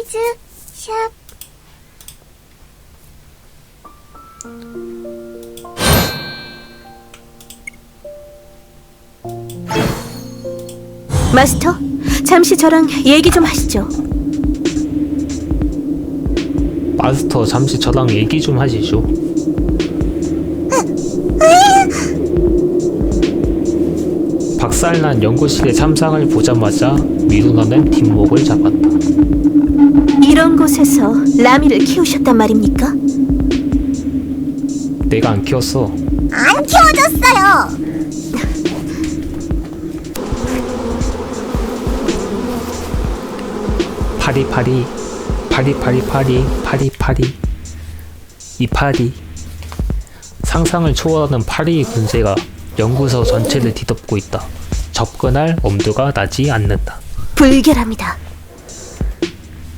치즈 샵. 마스터, 잠시 저랑 얘기 좀 하시죠. 마스터, 잠시 저랑 얘기 좀 하시죠. 박살난 연구실의 참상을 보자마자 미루나는 뒷목을 잡았다. 이런 곳에서 라미를 키우셨단 말입니까? 내가 안 키웠어. 안 키워줬어요. 파리파리 파리파리 이파리. 상상을 초월하는 파리의 군세가 연구소 전체를 뒤덮고 있다. 접근할 엄두가 나지 않는다. 불결합니다.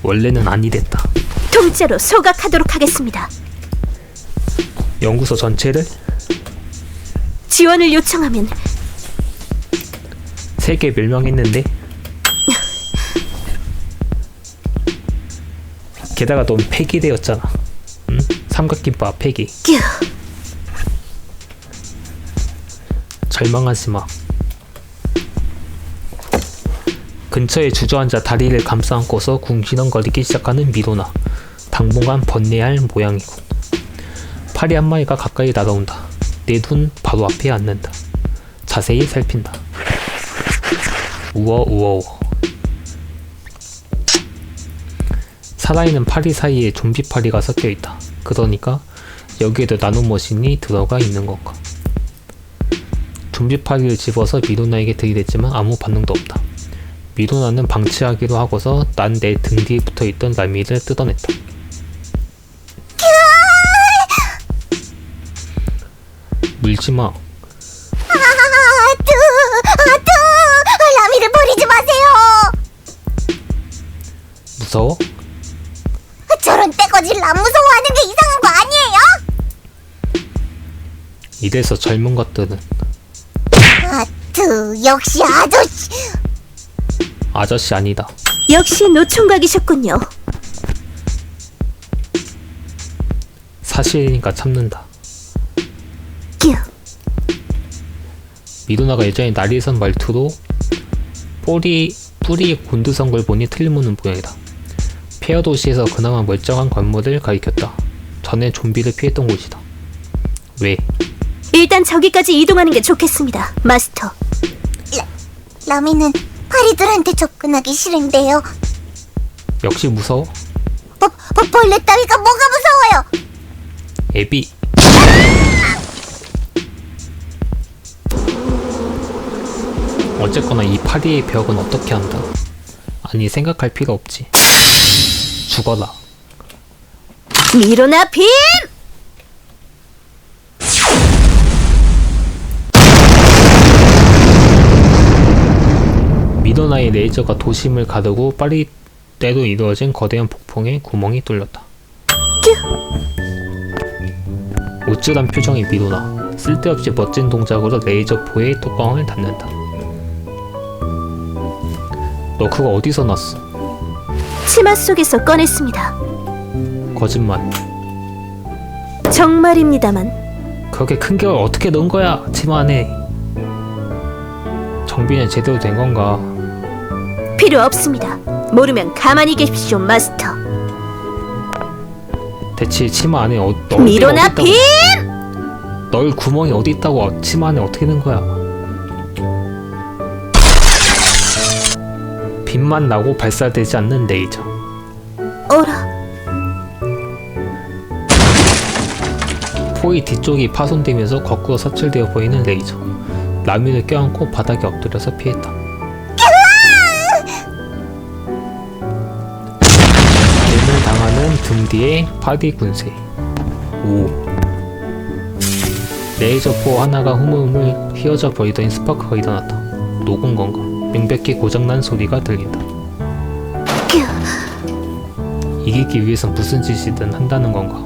원래는 아니랬다. 통째로 소각하도록 하겠습니다. 연구소 전체를 지원을 요청하면 세계 멸망했는데. 게다가 넌 폐기되었잖아. 응? 삼각김밥 폐기. 끼 절망하지 마. 근처에 주저앉아 다리를 감싸안고서 궁시렁거리기 시작하는 미로나. 당분간 번뇌할 모양이군. 파리 한 마리가 가까이 날아온다. 내 눈 바로 앞에 앉는다. 자세히 살핀다. 우워. 살아있는 파리 사이에 좀비 파리가 섞여있다. 그러니까 여기에도 나노머신이 들어가 있는 건가. 좀비 파리를 집어서 미로나에게 들이댔지만 아무 반응도 없다. 미로나는 방치하기로 하고서 난 내 등 뒤에 붙어있던 라미를 뜯어냈다. 물지마. 아투, 라미를 버리지 마세요. 무서워? 저런 떼거지를 안 무서워하는 게 이상한 거 아니에요? 이래서 젊은 것들은 아투, 역시 아저씨. 아저씨 아니다. 역시 노총각이셨군요. 사실이니까 참는다. 끼 미도나가 예전에 날리선 말투로 뿌리의 곤두선 걸 보니 틀림없는 모양이다. 폐허 도시에서 그나마 멀쩡한 건물을 가리켰다. 전에 좀비를 피했던 곳이다. 왜? 일단 저기까지 이동하는 게 좋겠습니다, 마스터. 라미는 파리들한테 접근하기 싫은데요. 역시 무서워? 벌레 따위가 뭐가 무서워요? 애비. 어쨌거나 이 파리의 벽은 어떻게 한다? 아니, 생각할 필요 없지. 죽어라. 미로나 빔! 미도나의 레이저가 도심을 가르고 파리대로 이루어진 거대한 폭풍에 구멍이 뚫렸다. 우쭐한 표정의 미도나. 쓸데없이 멋진 동작으로 레이저 포의 뚜껑을 닫는다. 너 그거 어디서 났어? 치마 속에서 꺼냈습니다. 거짓말. 정말입니다만. 그렇게 큰 걸 어떻게 넣은 거야? 치마 안에. 정비는 제대로 된 건가? 필요 없습니다. 모르면 가만히 계십시오, 마스터. 대체 치마 안에 미로나 빔! 넣을 구멍이 어디 있다고. 치마 안에 어떻게 넣은 거야? 빛만 나고 발사되지 않는 레이저. 어라, 포의 뒤쪽이 파손되면서 거꾸로 사출되어 보이는 레이저. 라미를 껴안고 바닥에 엎드려서 피했다. 뱀을 당하는 등 뒤에 파리 군세. 오. 레이저 포 하나가 흐물흐물 휘어져 버리더니 스파크가 일어났다. 녹은 건가? 명백히 고장난 소리가 들린다. 이기기 위해선 무슨 짓이든 한다는 건가?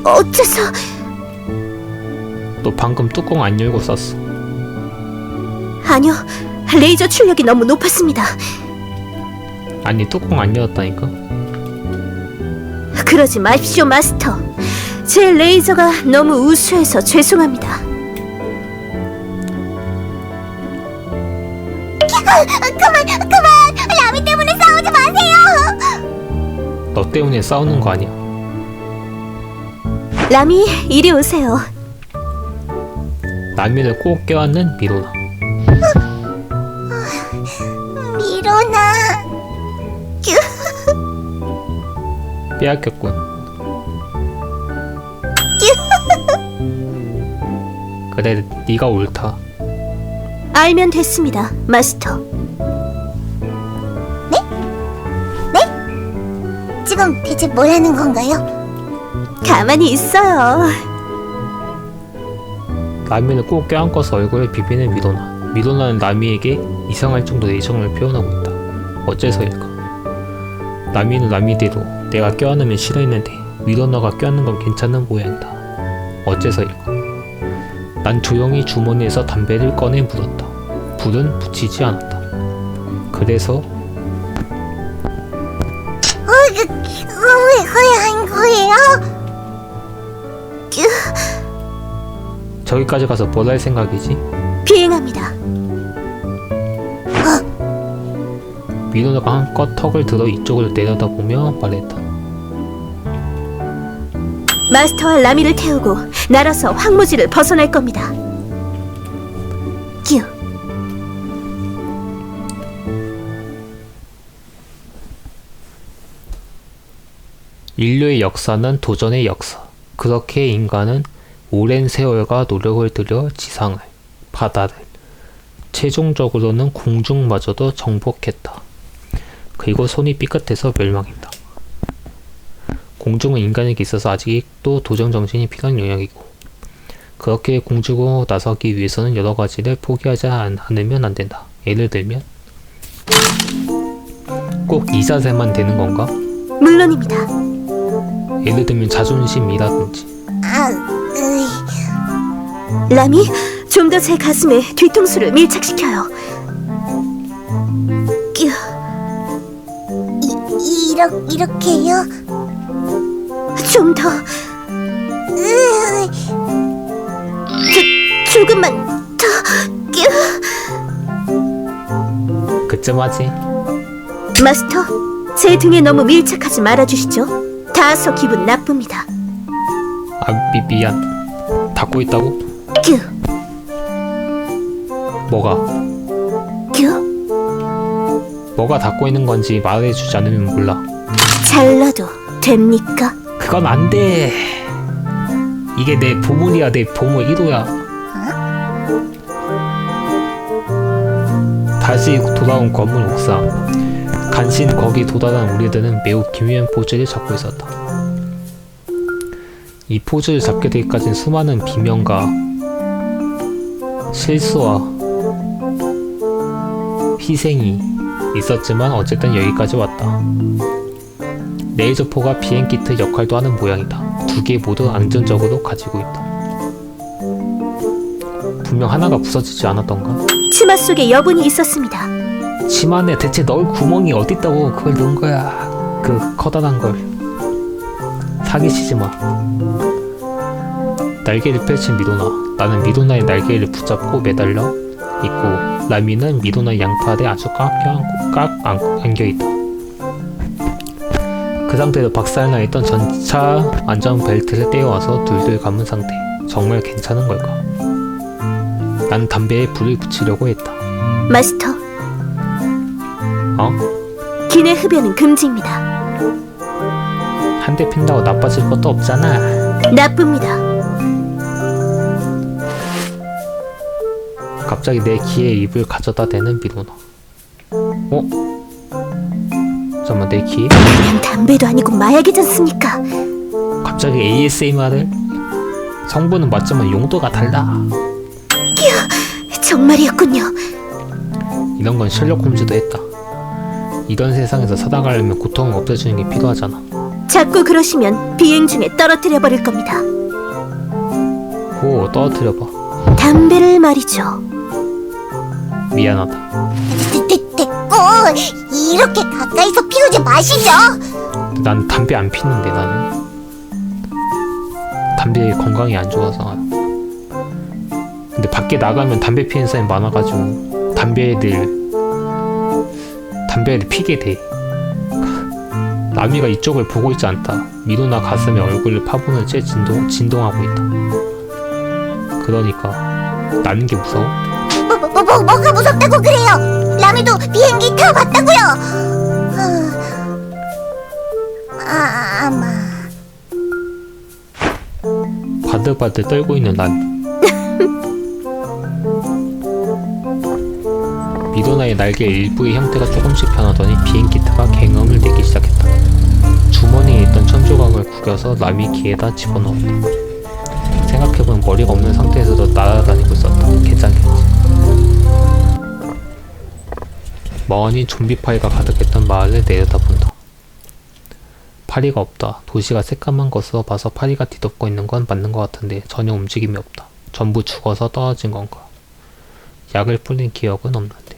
어째서... 너 방금 뚜껑 안 열고 쐈어. 아니요, 레이저 출력이 너무 높았습니다. 아니 뚜껑 안 열었다니까. 그러지 마십시오, 마스터. 제 레이저가 너무 우수해서 죄송합니다. 그만! 라미 때문에 싸우지 마세요! 너 때문에 싸우는 거 아니야. 라미, 이리 오세요. 라미를 꼭 껴안는 미로나. 미로나. 빼앗겼군. 그래, 네가 옳다. 알면 됐습니다, 마스터. 지금 대체 뭘 하는 건가요? 가만히 있어요. 라미는 꼭 껴안고서 얼굴에 비비는 미로나. 미로나는 라미에게 이상할 정도로 애정을 표현하고 있다. 어째서일까? 라미는 라미대로 내가 껴안으면 싫어했는데 미로나가 껴안는 건 괜찮은 모양이다. 어째서일까? 난 조용히 주머니에서 담배를 꺼내 물었다. 불은 붙이지 않았다. 그래서 왜 한 거예요? 저기까지 가서 뭘 할 생각이지? 비행합니다. 미로나가 한껏 턱을 들어 이쪽을 내려다보며 말했다. 마스터와 라미를 태우고 날아서 황무지를 벗어날 겁니다. 뀨. 인류의 역사는 도전의 역사. 그렇게 인간은 오랜 세월과 노력을 들여 지상을, 바다를, 최종적으로는 공중마저도 정복했다. 그리고 손이 삐끗해서 멸망했다. 공중은 인간에게 있어서 아직도 도전 정신이 필요한 영역이고, 그렇게 공중으로 나서기 위해서는 여러 가지를 포기하지 않으면 안 된다. 예를 들면 꼭 이 자세만 되는 건가? 물론입니다. 예를 들면 자존심이라든지. 라미, 좀 더 제 가슴에 뒤통수를 밀착시켜요. 뀨. 이렇게요? 좀 더. 조금만 더. 뀨. 그쯤 하지. 마스터, 제 등에 너무 밀착하지 말아주시죠. 닿아서 기분 나쁩니다. 미안. 닫고 있다고? 뀨. 뭐가? 뀨. 뭐가 닫고 있는 건지 말해주지 않으면 몰라. 잘라도 됩니까? 그건 안 돼. 이게 내 보물이야. 내 보물 1호야. 다시 돌아온 건물 옥상. 간신 거기 도달한 우리들은 매우 기묘한 포즈를 잡고 있었다. 이 포즈를 잡게 되기까지는 수많은 비명과 실수와 희생이 있었지만 어쨌든 여기까지 왔다. 레이저포가 비행키트 역할도 하는 모양이다. 두 개 모두 안전적으로 가지고 있다. 분명 하나가 부서지지 않았던가? 치마 속에 여분이 있었습니다. 치마 안에 대체 넣을 구멍이 어딨다고 그걸 넣은 거야. 그 커다란 걸. 사기치지 마. 날개를 펼친 미로나. 나는 미로나의 날개를 붙잡고 매달려 있고, 라미는 미로나의 양팔에 아주 꽉 안겨있다. 그 상태로 박살나있던 전차 안전벨트를 떼어와서 둘둘 감은 상태. 정말 괜찮은 걸까? 난 담배에 불을 붙이려고 했다. 마스터, 어? 기내 흡연은 금지입니다. 한 대 핀다고 나빠질 것도 없잖아. 나쁩니다. 갑자기 내 귀에 입을 가져다 대는 미로나. 어? 잠깐만, 내 귀에? 그냥 담배도 아니고 마약이지 않습니까? 갑자기 ASMR을? 성분은 맞지만 용도가 달라. 정말이었군요. 이런 건 셜록 홈즈도 했다. 이런 세상에서 살아가려면 고통을 없애주는 게 필요하잖아. 자꾸 그러시면 비행 중에 떨어뜨려 버릴 겁니다. 오, 떨어뜨려봐. 담배를 말이죠. 미안하다. 됐고, 이렇게 가까이서 피우지 마시죠. 난 담배 안 피는데 나는 담배 건강에 안 좋아서. 근데 밖에 나가면 담배 피는 사람이 많아가지고 담배를 피게 돼. 라미가 이쪽을 보고 있지 않다. 미도나 가슴에 얼굴을 파보는 채 진동하고 있다. 그러니까 나는 게 무서워? 뭐가 무섭다고 그래요? 라미도 비행기 타고 갔다고요. 아마. 바들바들 떨고 있는 라미. 미도나의 날개 일부의 형태가 조금씩 변하더니 비행기 타가 갱음을 내기 시작했다. 주머니에 있던 천조각을 구겨서 라미 귀에다 집어넣었다. 생각해보면 머리가 없는 상태에서도 날아다니고 있었다. 괜찮겠지. 멍하니 좀비 파리가 가득했던 마을을 내려다본다. 파리가 없다. 도시가 새까만 것으로 봐서 파리가 뒤덮고 있는 건 맞는 것 같은데 전혀 움직임이 없다. 전부 죽어서 떨어진 건가? 약을 뿌린 기억은 없는데.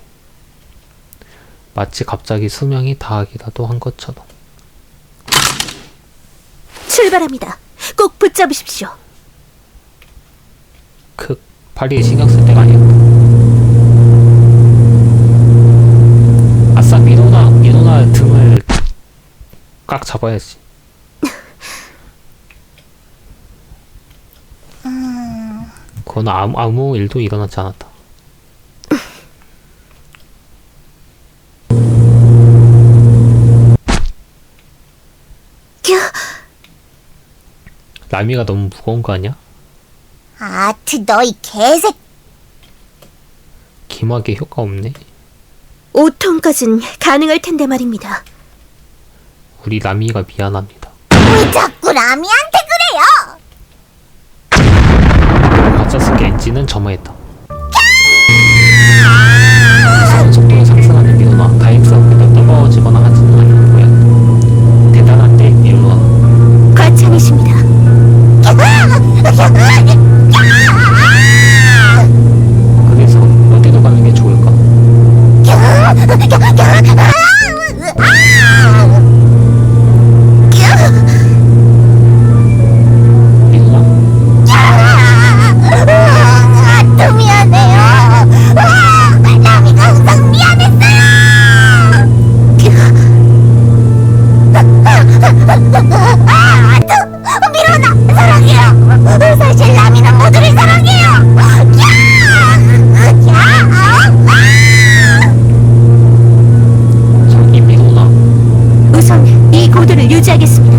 마치 갑자기 수명이 다하기라도 한 것처럼. 출발합니다. 꼭 붙잡으십시오. 파리에 신경 쓸 때가 아니었다. 아싸, 미도나 등을 꽉 잡아야지. 그건 아무 일도 일어나지 않았다. 라미가 너무 무거운 거 아니야? 아트 너희 개새. 기막에 효과 없네. 5톤까진 가능할 텐데 말입니다. 우리 라미가 미안합니다. 왜 자꾸 라미한테 그래요? 가짜 스키 엔진은 점화했다. 우선 속도가 상승하는 미도나 다행스럽게도 뜨거워지거나 하지는 않는 모양. 대단한데 미도나. 과찬이십니다. 그래서 어디로 가는 게 좋을까? 미도나? 아트 미안해요. 라미가 항상 미안했어요. 아트 미로나 사랑해요. 사실 라미는 모두를 사랑해요. 저기 미도나. 우선 이 고도를 유지하겠습니다.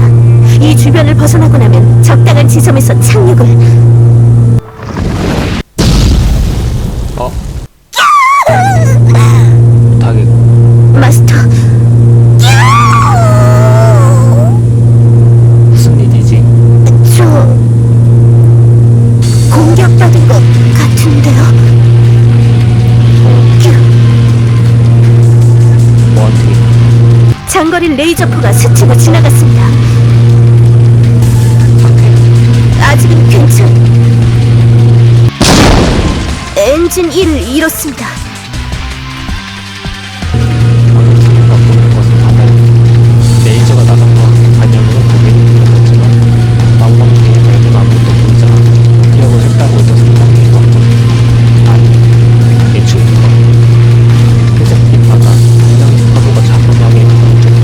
이 주변을 벗어나고 나면 적당한 지점에서 착륙을. 못하겠고. 마스터, 무슨 일이지? 저 공격받은 것 같은데요. 뭐한테? 장거리 레이저포가 스치고 지나갔습니다. 아직은 괜찮. 엔진 1을 잃었습니다. 방금 소리가 보이는 것은 바다에 레이저가 나간 건 반영으로 고개를 돌렸지만 망망 중에 밝은 아무것도 보이지 않아. 기억을 했다고 해서 생각이 왔다. 아니, 애초에 누가 회색빛 바다 분명히 파도가 자그마하게 그런 쪽으로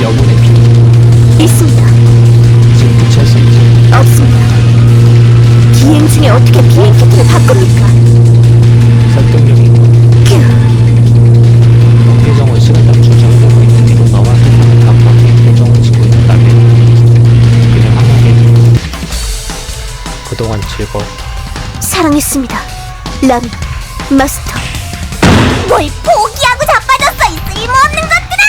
여분의 비 있습니다. 지금 교체할 수 있지? 없습니다. 비행 중에 어떻게 비행 키트를 바꿉니까? 설득력이 표정은 시간 단축 정되고 있는 뒤로 나와 세상을 답답하게 표정을 짓고 있는 라면. 그냥 한마디. 그동안 즐거웠다. 사랑했습니다. 라미, 마스터. 뭘 포기하고 자빠졌어, 이 쓸모없는 것들아!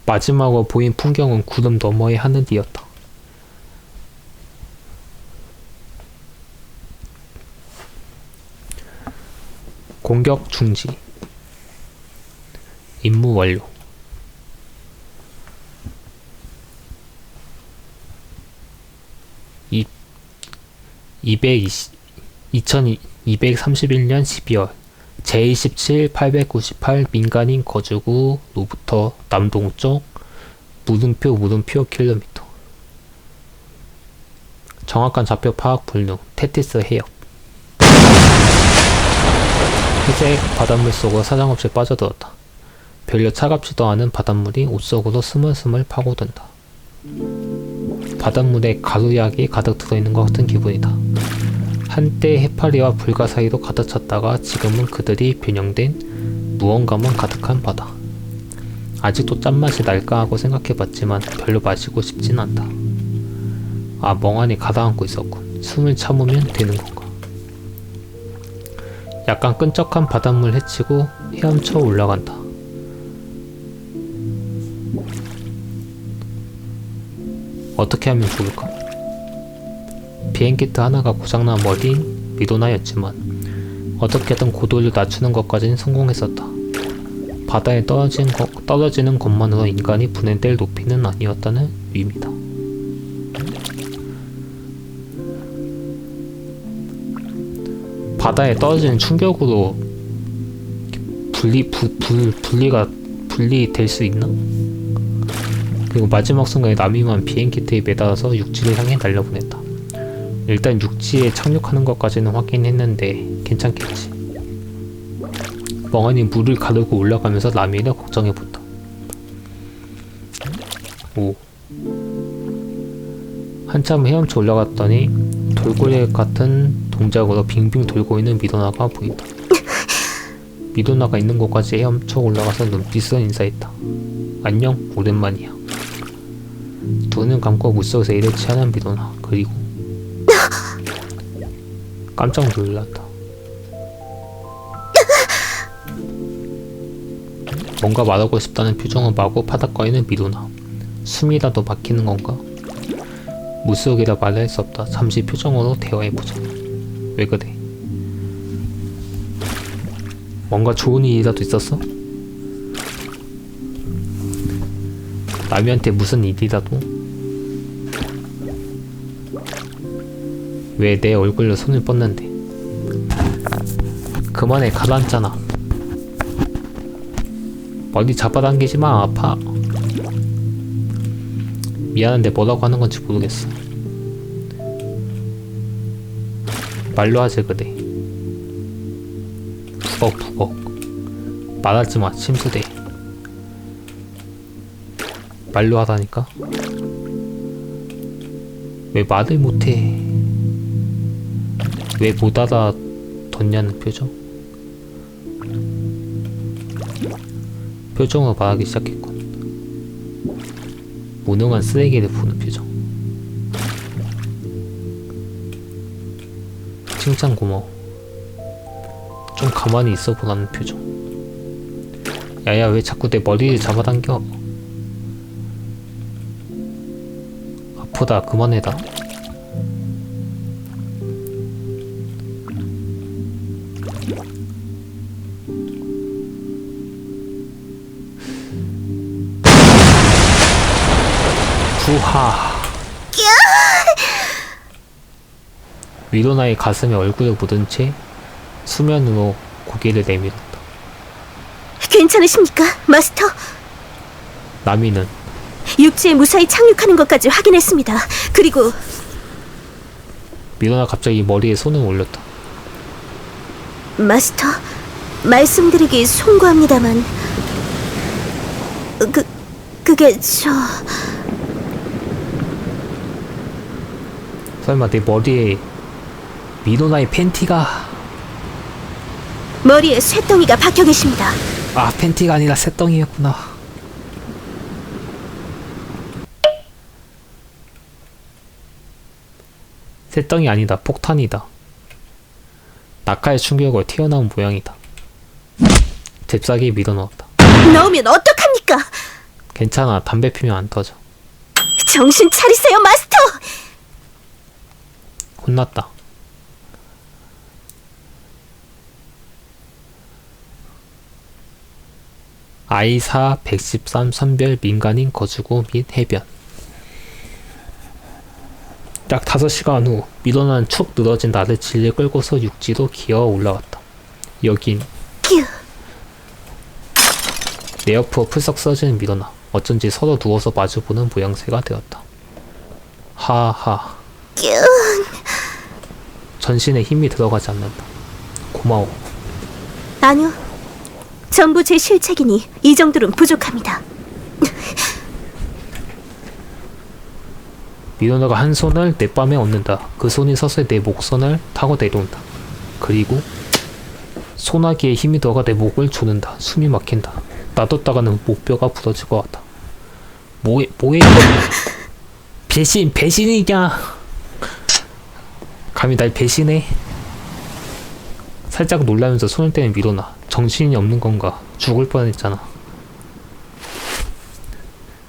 마지막으로 보인 풍경은 구름 너머의 하늘이었다. 공격 중지. 임무 완료. 2231년 12월 제27 898 민간인 거주구 로부터 남동쪽 물음표 킬로미터. 정확한 좌표 파악 불능. 테티스 해역. 회색 바닷물 속으로 사정없이 빠져들었다. 별로 차갑지도 않은 바닷물이 옷 속으로 스물스물 파고든다. 바닷물에 가루약이 가득 들어있는 것 같은 기분이다. 한때 해파리와 불가 사이로 가득 찼다가 지금은 그들이 변형된 무언가만 가득한 바다. 아직도 짠맛이 날까 하고 생각해봤지만 별로 마시고 싶진 않다. 아, 멍하니 가다앉고 있었군. 숨을 참으면 되는 건가. 약간 끈적한 바닷물 헤치고 헤엄쳐 올라간다. 어떻게 하면 좋을까? 비행기트 하나가 고장난 머리인 미도나였지만 어떻게든 고도를 낮추는 것까지는 성공했었다. 바다에 떨어지는 것만으로 인간이 분해될 높이는 아니었다는 의미다. 바다에 떨어지는 충격으로 분리될 수 있나? 그리고 마지막 순간에 남이만 비행기트에 매달아서 육지를 향해 날려보냈다. 일단 육지에 착륙하는 것까지는 확인했는데 괜찮겠지. 멍하니 물을 가르고 올라가면서 라미를 걱정해본다. 오. 한참 헤엄쳐 올라갔더니 돌고래 같은 동작으로 빙빙 돌고 있는 미도나가 보인다. 미도나가 있는 곳까지 헤엄쳐 올라가서 눈빛으로 인사했다. 안녕, 오랜만이야. 눈을 감고 물속에서 일을 취하는 미도나. 그리고 깜짝 놀랐다. 뭔가 말하고 싶다는 표정을 마구 파닥거리는 미도나. 숨이라도 막히는 건가? 물속이라 말할 수 없다. 잠시 표정으로 대화해보자. 왜 그래? 뭔가 좋은 일이라도 있었어? 남이한테 무슨 일이라도? 왜 내 얼굴로 손을 뻗는데? 그만해, 가라앉잖아. 머리 잡아당기지마, 아파. 미안한데 뭐라고 하는 건지 모르겠어. 말로 하지 그래. 부걱부걱. 말하지마, 침수대. 말로 하라니까. 왜 말을 못해? 왜 못 알아듣냐는 표정? 표정으로 말하기 시작했군. 무능한 쓰레기를 보는 표정. 칭찬 고마워. 좀 가만히 있어 보라는 표정. 야야, 왜 자꾸 내 머리를 잡아당겨? 아프다, 그만해라. 부하. 미도나의 가슴에 얼굴을 묻은 채 수면으로 고개를 내밀었다. 괜찮으십니까, 마스터? 나미는 육지에 무사히 착륙하는 것까지 확인했습니다. 그리고 미도나 갑자기 머리에 손을 올렸다. 마스터, 말씀드리기 송구합니다만 그게 설마 내 머리에 미도나의 팬티가... 머리에 쇳덩이가 박혀 계십니다. 아, 팬티가 아니라 쇳덩이였구나. 쇳덩이 아니다, 폭탄이다. 낙하의 충격으로 튀어나온 모양이다. 잽싸게 밀어넣었다. 넣으면 어떡합니까? 괜찮아, 담배 피면 안 터져. 정신 차리세요, 마스터! 혼났다. I4 113 선별 민간인 거주구 및 해변. 약 5시간 후 미도나는 축 늘어진 나를 질려 끌고서 육지로 기어 올라왔다. 여긴 휴. 내 옆으로 풀썩 쓰러지는 미도나. 어쩐지 서로 누워서 마주보는 모양새가 되었다. 하하. 전신에 힘이 들어가지 않는다. 고마워. 아니요. 전부 제 실책이니 이 정도는 부족합니다. 미도나가 한 손을 내 뺨에 얹는다. 그 손이 서서히 내 목선을 타고 내려온다. 그리고 소나기에 힘이 들어가 내 목을 조는다. 숨이 막힌다. 놔뒀다가는 목뼈가 부러질 것 같다. 뭐해? 배신이냐? 감히 날 배신해? 살짝 놀라면서 손을 떼는 미도나. 정신이 없는 건가? 죽을 뻔했잖아.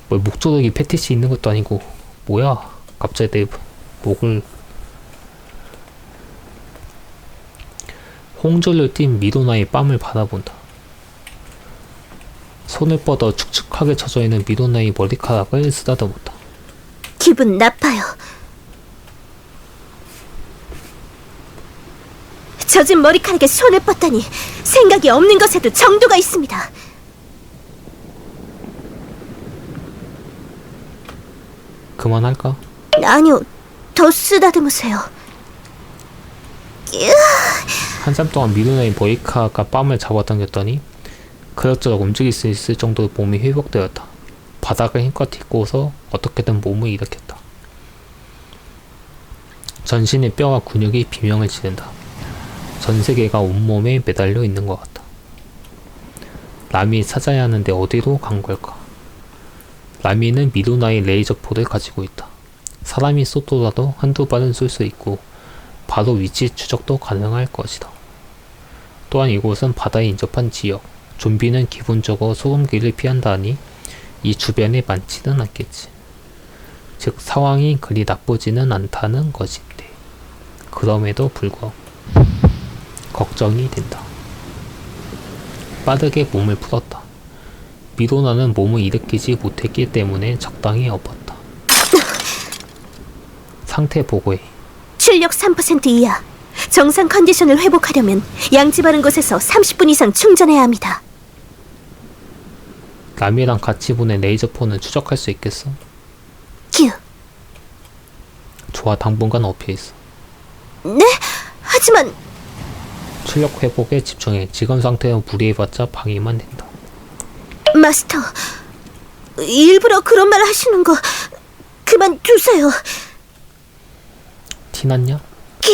뭐 목조르기 패티시 있는 것도 아니고 뭐야? 갑자기 내 목을. 홍조를 띤 미도나의 뺨을 바라본다. 손을 뻗어 축축하게 젖어있는 미도나의 머리카락을 쓰다듬었다. 기분 나빠요. 젖은 머리카락에 손을 뻗다니 생각이 없는 것에도 정도가 있습니다. 그만할까? 아니요, 더 쓰다듬으세요. 한참 동안 미도나의 머리카락과 뺨을 잡아당겼더니 그럭저럭 움직일 수 있을 정도로 몸이 회복되었다. 바닥을 힘껏 딛고서 어떻게든 몸을 일으켰다. 전신의 뼈와 근육이 비명을 지른다. 전 세계가 온몸에 매달려 있는 것 같다. 라미 찾아야 하는데 어디로 간 걸까? 라미는 미도나의 레이저포를 가지고 있다. 사람이 쏘더라도 한두 발은 쏠 수 있고 바로 위치 추적도 가능할 것이다. 또한 이곳은 바다에 인접한 지역. 좀비는 기본적으로 소금기를 피한다 하니 이 주변에 많지는 않겠지. 즉 상황이 그리 나쁘지는 않다는 것인데 그럼에도 불구하고 걱정이 된다. 빠르게 몸을 풀었다. 미도나는 몸을 일으키지 못했기 때문에 적당히 엎었다. 상태 보고해. 출력 3% 이하. 정상 컨디션을 회복하려면 양지 바른 곳에서 30분 이상 충전해야 합니다. 라미랑 같이 보낸 레이저포는 추적할 수 있겠어? 휴. 좋아, 당분간 업혀 있어. 네? 하지만 출력 회복에 집중해. 지금 상태로 무리해봤자 방해만 된다. 마스터, 일부러 그런 말 하시는 거 그만두세요. 티났냐? 휴.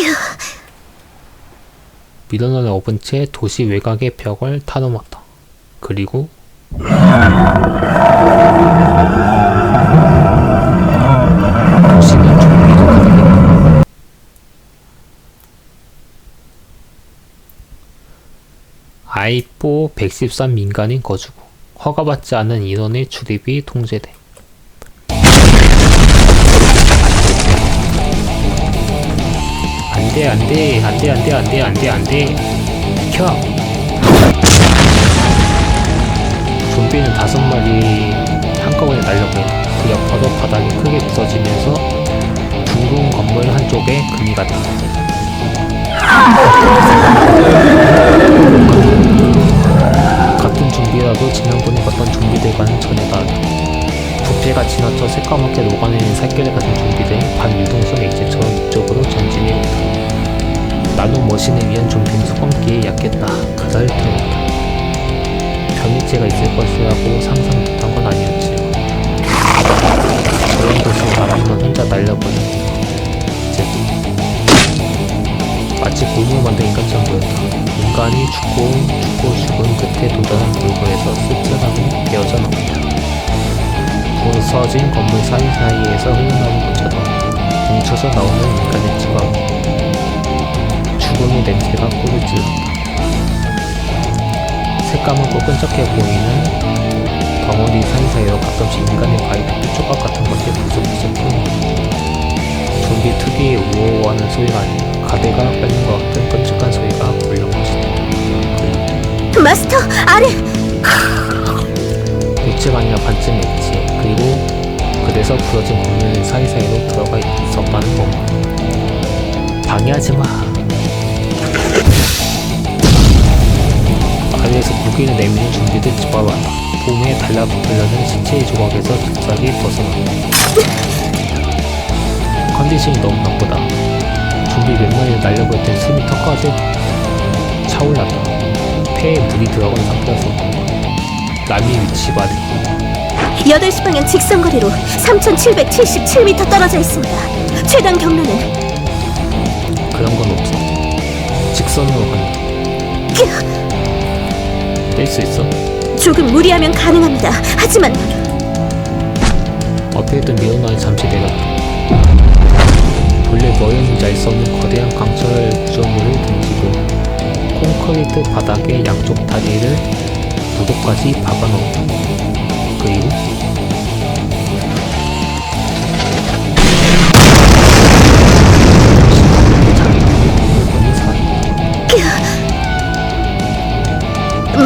미도나를 업은 채 도시 외곽의 벽을 타넘었다. 그리고 도시는 좀비로 가득했다. 아이뽀 113 민간인 거주구. 허가받지 않은 인원의 출입이 통제돼. 안돼. 켜. 좀비는 5마리 한꺼번에 날려버린다. 그 여파로 바닥이 크게 부서지면서 둥근 건물 한쪽에 금이가 된다. 같은 좀비라도 지난번에 봤던 좀비들과는 전혀 다르다. 부패가 지나쳐 새까맣게 녹아내린 살결을 가진 좀비들이 반유동성 액체처럼 이쪽으로 전진해 온다. 나노 머신에 의한 좀비는 소금기에 약했다. 그달 들었다. 변이체가 있을 것이라고 상상 못한 건 아니었지. 저런 곳으로 나라만 혼자 날려버렸다. 마치 곰을 만든 인간처럼 보였다. 인간이 죽은 끝에 도달한 불구에서 씁쓸함이 배어져 나온다. 부서진 건물 사이사이에서 흘러나오는 것처럼 뭉쳐서 나오는 인간의 지방. 죽음의 냄새가 코를 찔렀다. 새까맣고 끈적해 보이는 덩어리 사이사이로 가끔씩 인간의 바위 조각 같은 것이 부스부스 튀어나온다. 좀비 특유의 우호하는 소리가 아니라 가대가 빨린 것 같은 끔찍한 소리가 울려 퍼진다. 마스터, 아래! 육체가 아니라 반쯤 엣지. 그리고 그래서 부러진 건물 사이사이로 들어가 있었다는 건가. 하지마. 아래에서 무기를 내미는 좀비들 집어왔다. 봄에 달라붙으려는 시체의 조각에서 갑자기 벗어난다. 컨디션이 너무 나쁘다. 좀비 몇 마리를 날려고 했더니 숨이 턱까지 차올랐다. 폐에 물이 들어간 상태여서 남이 위치 말이 8시 방향 직선거리로 3,777m 떨어져 있습니다. 최단 경로는 그런 건 없어. 직선으로 간다. 뗄 수 있어? 조금 무리하면 가능합니다. 하지만 앞에 있던 미연아이 잠시 내렸다. 본래 뭐였는지 알 수 없는 거대한 강철 구조물을 던지고 콘크리트 바닥에 양쪽 다리를 무도까지 박아넣었다. 그리고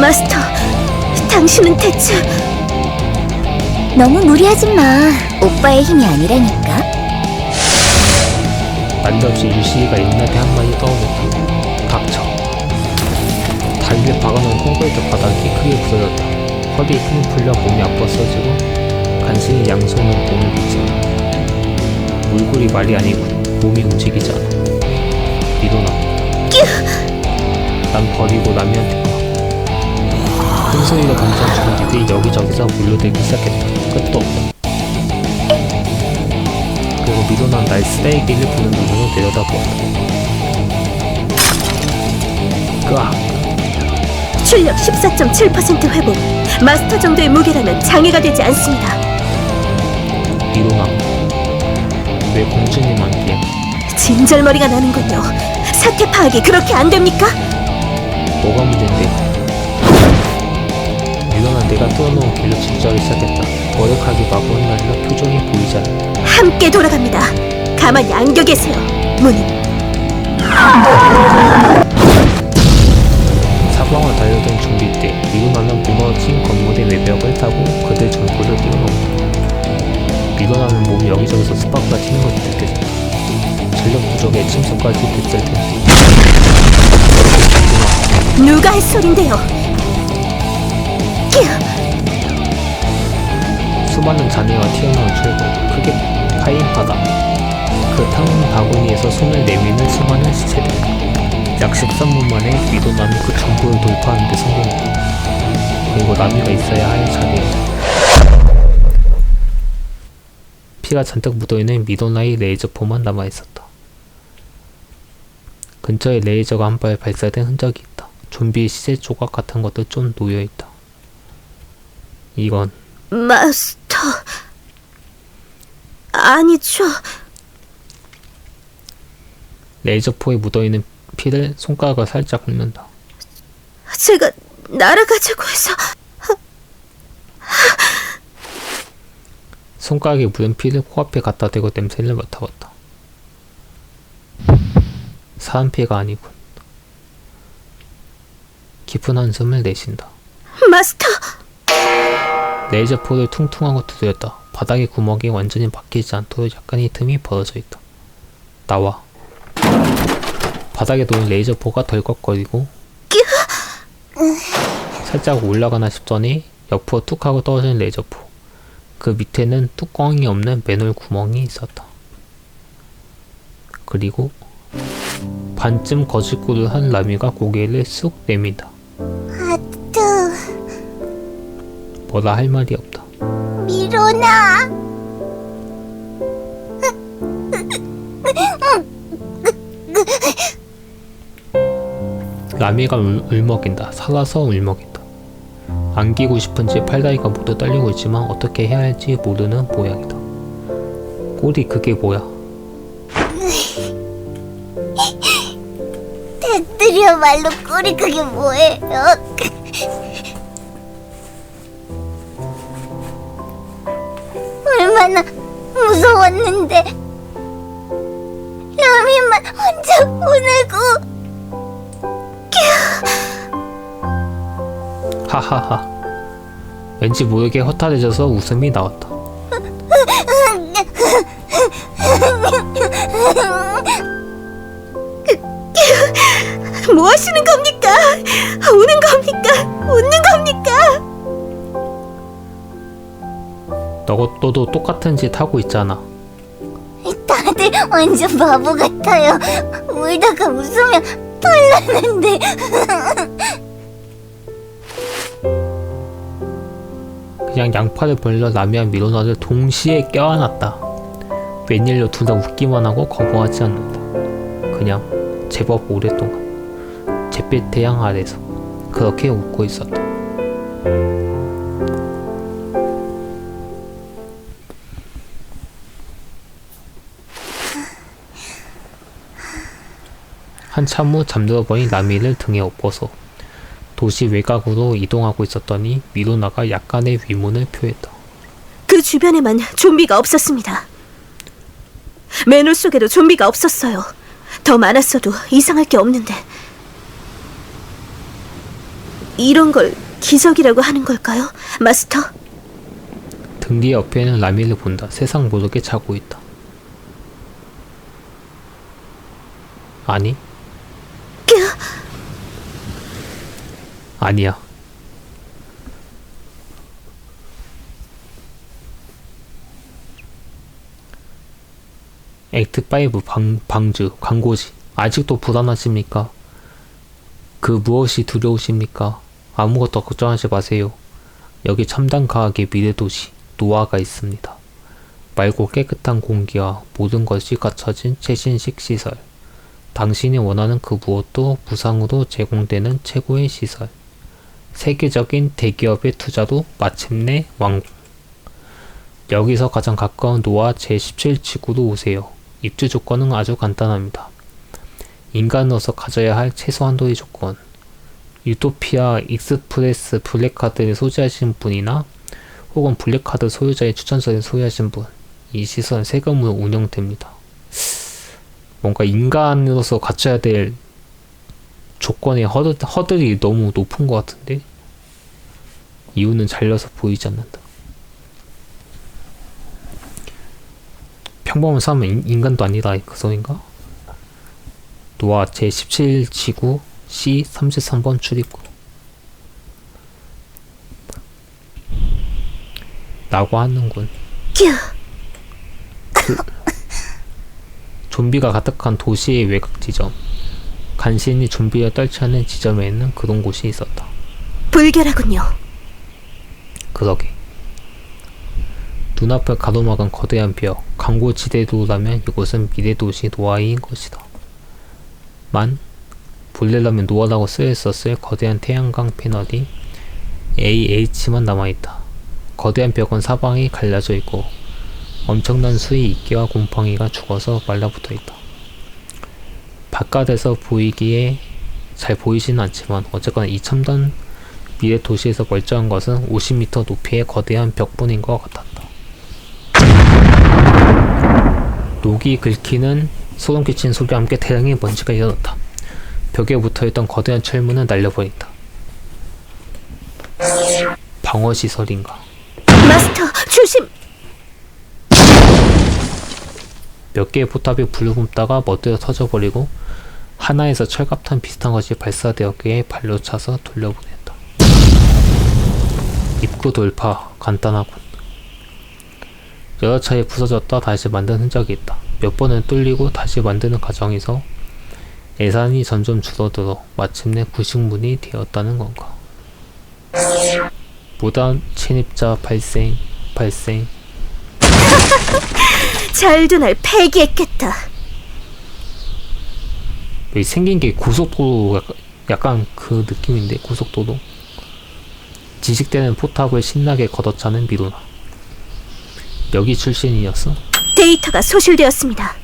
마스터, 당신은 대체 너무 무리하지 마. 오빠의 힘이 아니라니까. 난데없이 유시이가 입맛에 한마디 떠오르다. 닥쳐. 다리를 박아놓은 콘크리트 바닥이 크게 부서졌다. 허리에 힘이 풀려 몸이 아팠어지고 간신히 양손으로 몸을 붙여. 물골이 말이 아니고 몸이 움직이지 않아. 미도나. 난 버리고 남이한테 가. 큰 소리로 던진 좀비들이 여기저기서 물러들기 시작했다. 끝도 없다. 그리고 미도난 날 쓰레기를 부는 눈으로 내려다보았다. 끄악. 출력 14.7% 회복. 마스터 정도의 무게라면 장애가 되지 않습니다. 미도나. 왜 공주님한테? 진절머리가 나는군요. 사태 파악이 그렇게 안 됩니까? 뭐가 문제인데? 미도난 내가 뚫어놓은 길로 질주하기 시작했다. 머리카락이 마구 흩날려 표정이 보이지 않았다. 함께 돌아갑니다. 가만히 안겨 계세요. 문은 사방을 달려든 좀비 때 미도나는 무너진 건물의 외벽을 타고 그들 전부를 뛰어넘었다. 미도나는 몸이 여기저기서 스파크가 튀는 것이 느껴졌다. 전력 부족에 침수까지 됐을 텐데. 누가 할 소린데요? 수많은 잔해가 튀어나온 철거, 크게 파인 바닥, 그 탕 바구니에서 손을 내미는 수많은 시체들. 약 13분 만에 미도남이 그 전부를 돌파하는 데 성공했다. 그리고 나미가 있어야 할 자리에 피가 잔뜩 묻어있는 미도나의 레이저포만 남아있었다. 근처에 레이저가 한 발 발사된 흔적이 있다. 좀비의 시체 조각 같은 것도 좀 놓여있다. 이건 마스터... 아니죠. 레이저포에 묻어있는 피를 손가락을 살짝 긁는다. 제가 날아가자고 해서... 손가락에 묻은 피를 코앞에 갖다 대고 냄새를 맡아봤다. 사람 피가 아니군. 깊은 한숨을 내쉰다. 마스터... 레이저포를 퉁퉁하고 두드렸다. 바닥의 구멍이 완전히 막히지 않도록 약간의 틈이 벌어져 있다. 나와. 바닥에 놓인 레이저포가 덜컥거리고 살짝 올라가나 싶더니 옆으로 툭 하고 떨어진 레이저포. 그 밑에는 뚜껑이 없는 맨홀 구멍이 있었다. 그리고 반쯤 거짓골을 한 라미가 고개를 쑥 내민다. 하트, 뭐라 할 말이 없다. 미로나. 라미가 울먹인다. 살아서 울먹인다. 안기고 싶은지 팔다리가 모두 떨리고 있지만 어떻게 해야 할지 모르는 모양이다. 꼴이 그게 뭐야? 대들이야말로 꼴이 그게 뭐예요? 얼마나 무서웠는데 라미만 혼자 보내고. 하하하. 왠지 모르게 허탈해져서 웃음이 나왔다. 뭐 하시는 겁니까? 우는 겁니까? 웃는 겁니까? 너도 똑같은 짓 하고 있잖아. 다들 완전 바보 같아요. 울다가 웃으면 털 나는데. 그냥 양팔을 벌려 라미와 미로나를 동시에 껴안았다. 웬일로 둘 다 웃기만 하고 거부하지 않는다. 그냥 제법 오랫동안 잿빛 태양 아래서 그렇게 웃고 있었다. 한참 후 잠들어버린 라미를 등에 업어서 도시 외곽으로 이동하고 있었더니 미로나가 약간의 위문을 표했다. 그 주변에만 좀비가 없었습니다. 맨홀 속에도 좀비가 없었어요. 더 많았어도 이상할 게 없는데. 이런 걸 기적이라고 하는 걸까요, 마스터? 등 뒤 옆에는 라미를 본다. 세상 모르게 자고 있다. 아니? 아니야. 액트5 방주 광고지. 아직도 불안하십니까? 그 무엇이 두려우십니까? 아무것도 걱정하지 마세요. 여기 첨단 과학의 미래도시 노아가 있습니다. 맑고 깨끗한 공기와 모든 것이 갖춰진 최신식 시설. 당신이 원하는 그 무엇도 무상으로 제공되는 최고의 시설. 세계적인 대기업의 투자도 마침내 완공. 여기서 가장 가까운 노아 제17지구로 오세요. 입주 조건은 아주 간단합니다. 인간으로서 가져야 할 최소한도의 조건. 유토피아 익스프레스 블랙카드를 소지하신 분이나 혹은 블랙카드 소유자의 추천서를 소유하신 분. 이 시설은 세금으로 운영됩니다. 뭔가 인간으로서 갖춰야 될 조건의 허들이 너무 높은 것 같은데 이유는 잘려서 보이지 않는다. 평범한 사람은 인간도 아니다 그 소린가? 노아 제17지구 C33번 출입구 라고 하는군. 좀비가 가득한 도시의 외곽 지점. 간신히 좀비를 떨쳐내는 지점에는 그런 곳이 있었다. 불결하군요. 그러게. 눈앞을 가로막은 거대한 벽. 광고지대로라면 이곳은 미래도시 노아인 것이다. 본래라면 노아라고 쓰여있었을 거대한 태양광 패널이 AH만 남아있다. 거대한 벽은 사방이 갈라져 있고 엄청난 수의 이끼와 곰팡이가 죽어서 말라붙어있다. 바깥에서 보이기에 잘 보이지는 않지만 어쨌거나 이 첨단 미래 도시에서 멀쩡한 것은 50m 높이의 거대한 벽뿐인 것 같았다. 녹이 긁히는 소름 끼치는 소리와 함께 대량의 먼지가 일어났다. 벽에 붙어있던 거대한 철문은 날려버린다. 방어시설인가? 마스터, 조심! 몇 개의 포탑이 불을 뿜다가 멋대로 터져버리고 하나에서 철갑탄 비슷한 것이 발사되었기에 발로 차서 돌려보냈다. 입구 돌파 간단하군. 여러 차례 부서졌다 다시 만든 흔적이 있다. 몇 번은 뚫리고 다시 만드는 과정에서 예산이 점점 줄어들어 마침내 구식문이 되었다는 건가. 무단 침입자 발생. 잘도 날 폐기했겠다. 여기 생긴 게 고속도로 약간 그 느낌인데 고속도로. 지식되는 포탑을 신나게 걷어차는 미로나. 여기 출신이었어? 데이터가 소실되었습니다.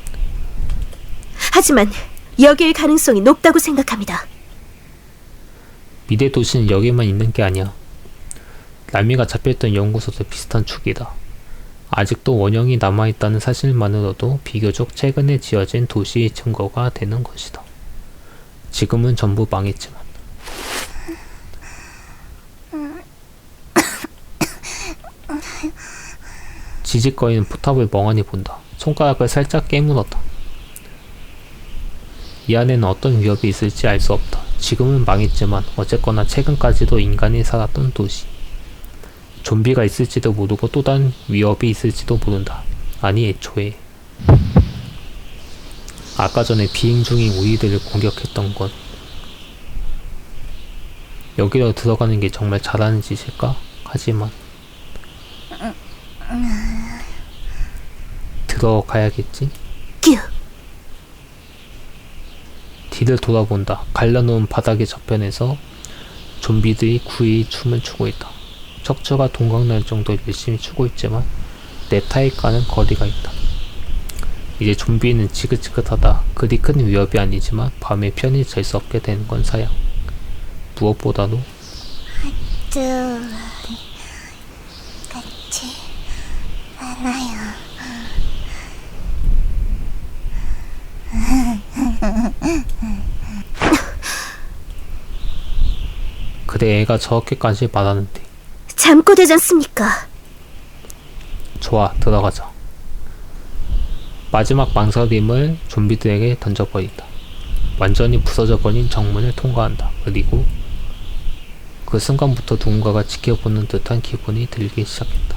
하지만 여기일 가능성이 높다고 생각합니다. 미래 도시는 여기만 있는 게 아니야. 라미가 잡혀있던 연구소도 비슷한 축이다. 아직도 원형이 남아있다는 사실만으로도 비교적 최근에 지어진 도시의 증거가 되는 것이다. 지금은 전부 망했지만. 지직거리는 포탑을 멍하니 본다. 손가락을 살짝 깨물었다. 이 안에는 어떤 위협이 있을지 알 수 없다. 지금은 망했지만 어쨌거나 최근까지도 인간이 살았던 도시. 좀비가 있을지도 모르고 또 다른 위협이 있을지도 모른다. 아니 애초에 아까 전에 비행 중인 우리들을 공격했던 건 여기로 들어가는 게 정말 잘하는 짓일까? 하지만 들어가야겠지? 큐. 뒤를 돌아본다. 갈라놓은 바닥의 저편에서 좀비들이 구이 춤을 추고 있다. 척추가 동강날 정도로 열심히 추고 있지만 내 타입과는 거리가 있다. 이제 좀비는 지긋지긋하다. 그리 큰 위협이 아니지만 밤에 편히 잘 수 없게 되는 건 사양. 무엇보다도 같이 살아요. 그래 애가 저렇게까지 말하는데. 잠꼬 되지 않습니까? 좋아 들어가자. 마지막 망설임을 좀비들에게 던져버린다. 완전히 부서져버린 정문을 통과한다. 그리고 그 순간부터 누군가가 지켜보는 듯한 기분이 들기 시작했다.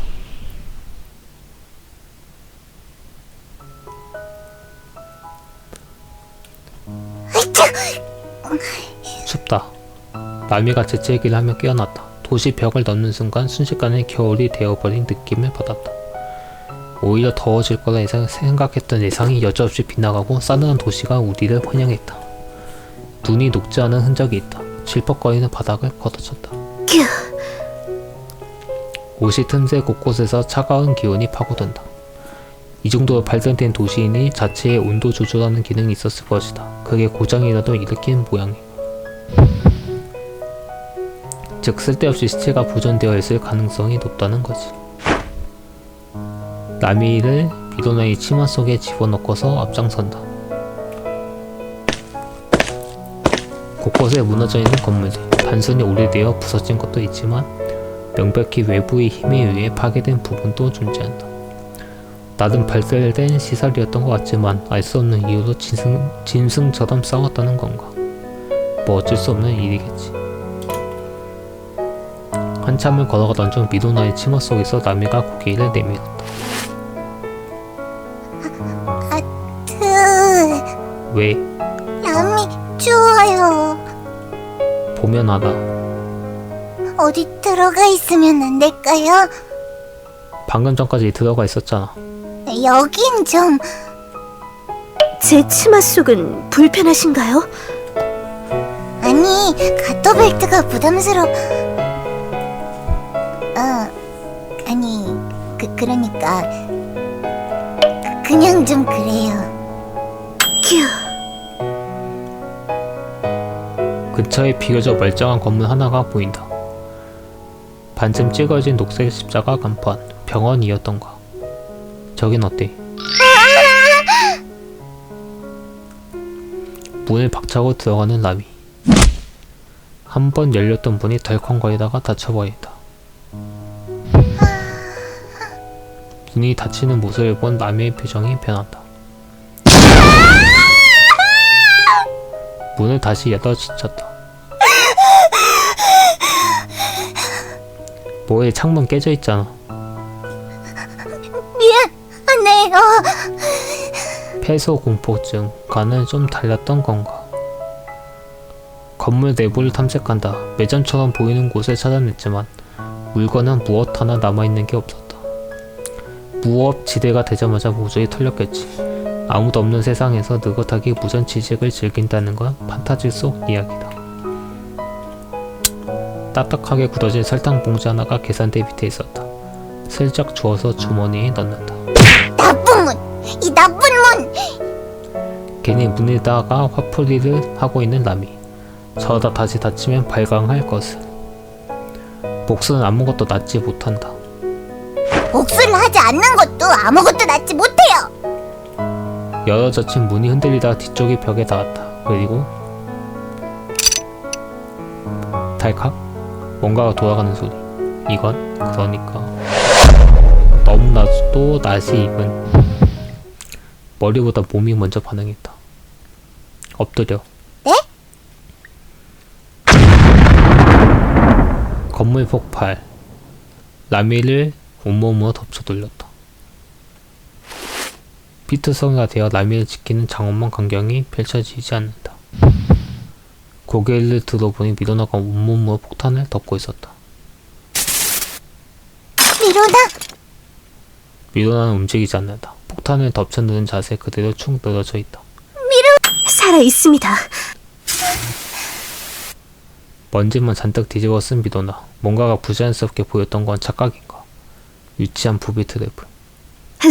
춥다. 나미가 재채기를 하며 깨어났다. 도시 벽을 넘는 순간 순식간에 겨울이 되어버린 느낌을 받았다. 오히려 더워질 거라 생각했던 예상이 여지없이 빗나가고 싸늘한 도시가 우리를 환영했다. 눈이 녹지 않은 흔적이 있다. 질퍽거리는 바닥을 걷어쳤다. 큐. 옷이 틈새 곳곳에서 차가운 기운이 파고든다. 이 정도로 발전된 도시인이 자체의 온도 조절하는 기능이 있었을 것이다. 그게 고장이라도 일으킨 모양이고. 즉 쓸데없이 시체가 보존되어 있을 가능성이 높다는 거지. 나미를 미도나의 치마 속에 집어넣고서 앞장선다. 곳곳에 무너져 있는 건물들. 단순히 오래되어 부서진 것도 있지만 명백히 외부의 힘에 의해 파괴된 부분도 존재한다. 나름 발달된 시설이었던 것 같지만 알 수 없는 이유로 짐승처럼 싸웠다는 건가. 뭐 어쩔 수 없는 일이겠지. 한참을 걸어가던 중 미도나의 치마 속에서 나미가 고개를 내밀었다. 왜? 남이 추워요. 보면 알아. 어디 들어가 있으면 안 될까요? 방금 전까지 들어가 있었잖아. 여긴 좀... 제 치마 속은 불편하신가요? 아니, 가토벨트가 부담스러워... 아니... 그러니까... 그냥 좀 그래요. 큐. 근처에 비교적 멀쩡한 건물 하나가 보인다. 반쯤 찍어진 녹색 십자가 간판, 병원이었던가. 저긴 어때? 문을 박차고 들어가는 라미. 한 번 열렸던 문이 덜컹거리다가 닫혀버린다. 문이 닫히는 모습을 본 라미의 표정이 변한다. 문을 다시 열어젖혔다. 뭐해 창문 깨져 있잖아. 미안해요. 폐소 공포증, 간을 좀 달랐던 건가. 건물 내부를 탐색한다. 매점처럼 보이는 곳을 찾아냈지만 물건은 무엇 하나 남아있는 게 없었다. 무업지대가 되자마자 모조리 털렸겠지. 아무도 없는 세상에서 느긋하게 무전 지식을 즐긴다는 건 판타지 속 이야기다. 딱딱하게 굳어진 설탕 봉지 하나가 계산대 밑에 있었다. 슬쩍 주워서 주머니에 넣는다. 나쁜 문! 이 나쁜 문! 괜히 문에다가 화풀이를 하고 있는 라미. 저러다 다시 다치면 발광할 것을. 복수는 아무것도 낫지 못한다. 복수를 하지 않는 것도 아무것도 낫지 못해요. 열어젖힌 문이 흔들리다가 뒤쪽이 벽에 닿았다. 그리고 달칵 뭔가가 돌아가는 소리. 이건 그러니까 너무나도 낯이 익은 머리보다 몸이 먼저 반응했다. 엎드려. 네? 건물 폭발. 라미를 온몸으로 덮쳐 돌렸다. 피투성이가 되어 라미를 지키는 장엄한 광경이 펼쳐지지 않는다. 고개를 들어보니 미도나가 온몸으로 폭탄을 덮고 있었다. 미로나! 미도나는 움직이지 않는다. 폭탄을 덮쳐놓은 자세 그대로 축 늘어져 있다. 살아 있습니다. 먼지만 잔뜩 뒤집어 쓴 미도나. 뭔가가 부자연스럽게 보였던 건 착각인가? 유치한 부비 트래블.